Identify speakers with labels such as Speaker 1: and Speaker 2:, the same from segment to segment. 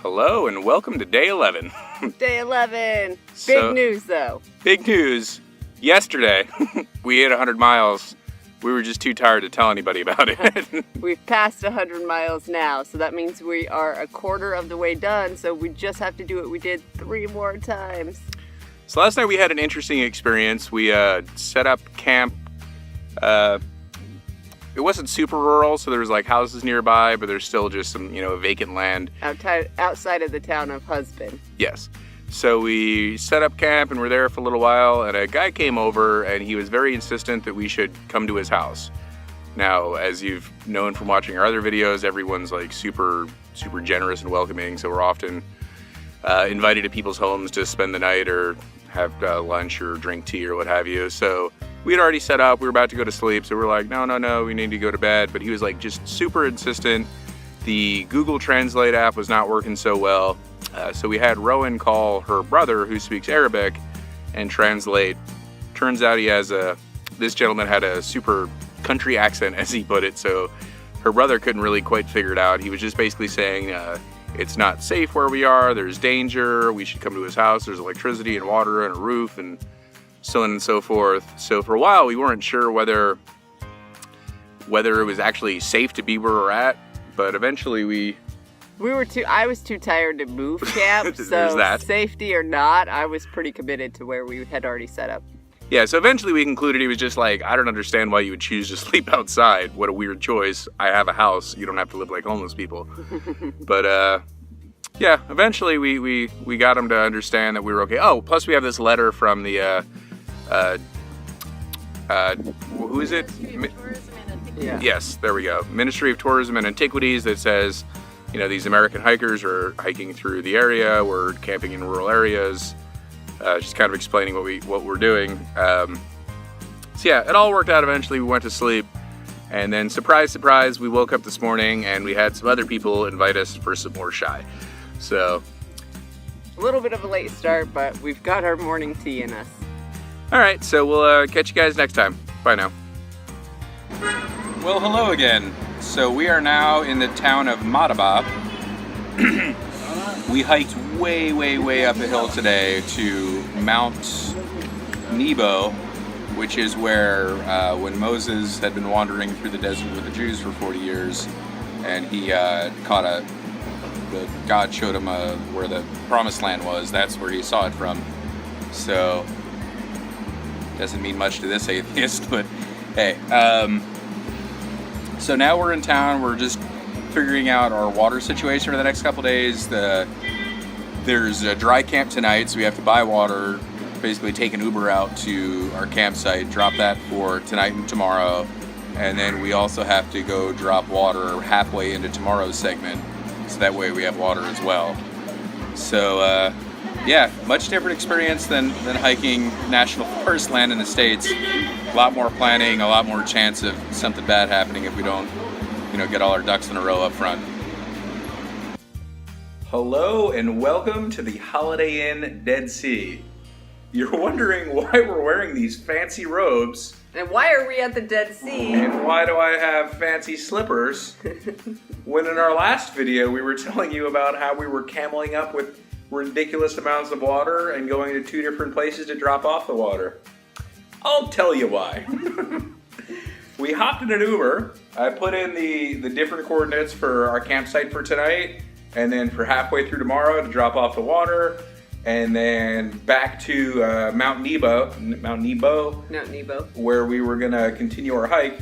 Speaker 1: Hello and welcome to day 11.
Speaker 2: Day 11. Big news though.
Speaker 1: Big news. Yesterday, we hit 100 miles. We were just too tired to tell anybody about it.
Speaker 2: We've passed 100 miles now, so that means we are a quarter of the way done, so we just have to do what we did 3 more times.
Speaker 1: So last night we had an interesting experience. We set up camp. It wasn't super rural, so there was like houses nearby, but there's still just some, vacant land.
Speaker 2: Outside of the town of Husband.
Speaker 1: Yes. So we set up camp and we're there for a little while, and a guy came over and he was very insistent that we should come to his house. Now, as you've known from watching our other videos, everyone's like super generous and welcoming, so we're often invited to people's homes to spend the night or have lunch or drink tea or what have you. So we had already set up, we were about to go to sleep, so we're like, no, we need to go to bed. But he was like just super insistent. The Google Translate app was not working so well. So we had Rowan call her brother, who speaks Arabic, and translate. Turns out this gentleman had a super country accent, as he put it, so her brother couldn't really quite figure it out. He was just basically saying, it's not safe where we are, there's danger, we should come to his house, there's electricity and water and a roof and so on and so forth. So for a while we weren't sure whether it was actually safe to be where we're at, but eventually I was too tired to move camp, so safety or not, I was pretty committed to where we had already set up. Yeah, so eventually we concluded he was just like, I don't understand why you would choose to sleep outside. What a weird choice. I have a house. You don't have to live like homeless people. But yeah, eventually we got him to understand that we were okay. Oh, plus we have this letter from the, who is it?
Speaker 2: Yeah.
Speaker 1: Yes, there we go. Ministry of Tourism and Antiquities that says, these American hikers are hiking through the area. We're camping in rural areas. Just kind of explaining what we're doing. So yeah, it all worked out eventually. We went to sleep, and then surprise, we woke up this morning and we had some other people invite us for some more shy. So
Speaker 2: a little bit of a late start, but we've got our morning tea in us.
Speaker 1: All right, so we'll catch you guys next time. Bye now. Well, hello again. So we are now in the town of Madaba. We hiked way up the hill today to Mount Nebo, which is where when Moses had been wandering through the desert with the Jews for 40 years, and he God showed him where the promised land was. That's where he saw it from. So, doesn't mean much to this atheist, but hey. So now we're in town. We're just figuring out our water situation for the next couple days. There's a dry camp tonight, so we have to buy water, basically take an Uber out to our campsite, drop that for tonight and tomorrow, and then we also have to go drop water halfway into tomorrow's segment, so that way we have water as well. So yeah, much different experience than hiking national forest land in the States. A lot more planning, a lot more chance of something bad happening if we don't get all our ducks in a row up front. Hello and welcome to the Holiday Inn Dead Sea. You're wondering why we're wearing these fancy robes.
Speaker 2: And why are we at the Dead Sea?
Speaker 1: And why do I have fancy slippers? When in our last video we were telling you about how we were cameling up with ridiculous amounts of water and going to 2 different places to drop off the water. I'll tell you why. We hopped in an Uber. I put in the different coordinates for our campsite for tonight, and then for halfway through tomorrow to drop off the water, and then back to Mount Nebo, where we were gonna continue our hike.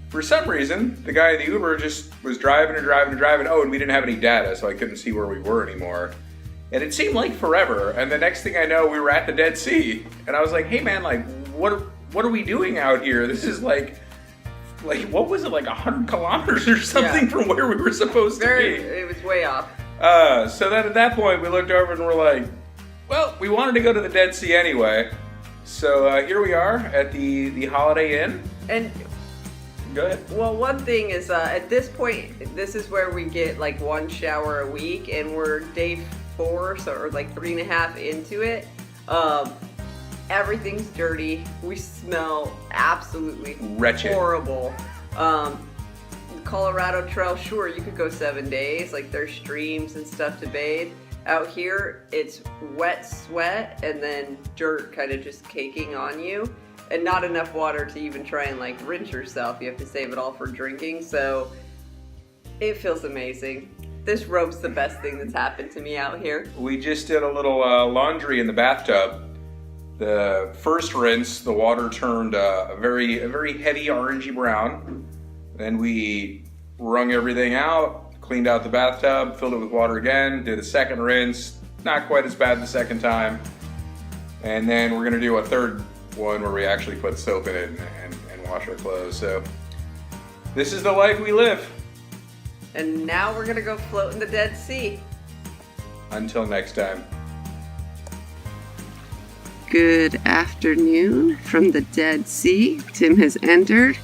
Speaker 1: For some reason, the guy in the Uber just was driving. Oh, and we didn't have any data, so I couldn't see where we were anymore. And it seemed like forever, and the next thing I know, we were at the Dead Sea. And I was like, hey man, like, what are we doing out here? This is like what was it, like 100 kilometers or something from where we were supposed to be?
Speaker 2: It was way off.
Speaker 1: So then at that point, we looked over and we're like, well, we wanted to go to the Dead Sea anyway. So here we are at the Holiday Inn.
Speaker 2: And
Speaker 1: go ahead.
Speaker 2: Well, one thing is, at this point, this is where we get like 1 shower a week, and we're day 4, or like 3.5 into it. Everything's dirty. We smell absolutely
Speaker 1: wretched,
Speaker 2: horrible. Colorado Trail, sure, you could go 7 days. Like, there's streams and stuff to bathe. Out here, it's wet sweat and then dirt kind of just caking on you. And not enough water to even try and like rinse yourself. You have to save it all for drinking. So it feels amazing. This rope's the best thing that's happened to me out here.
Speaker 1: We just did a little laundry in the bathtub. The first rinse, the water turned a very heady orangey brown. Then we wrung everything out, cleaned out the bathtub, filled it with water again, did a second rinse, not quite as bad the second time. And then we're gonna do a third one where we actually put soap in it and wash our clothes. So this is the life we live.
Speaker 2: And now we're gonna go float in the Dead Sea.
Speaker 1: Until next time.
Speaker 2: Good afternoon from the Dead Sea. Tim has entered.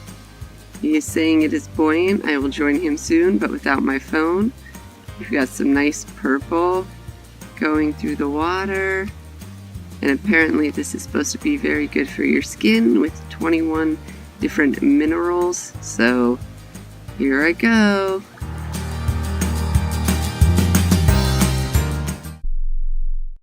Speaker 2: He is saying it is buoyant. I will join him soon, but without my phone. We've got some nice purple going through the water. And apparently this is supposed to be very good for your skin with 21 different minerals. So here I go.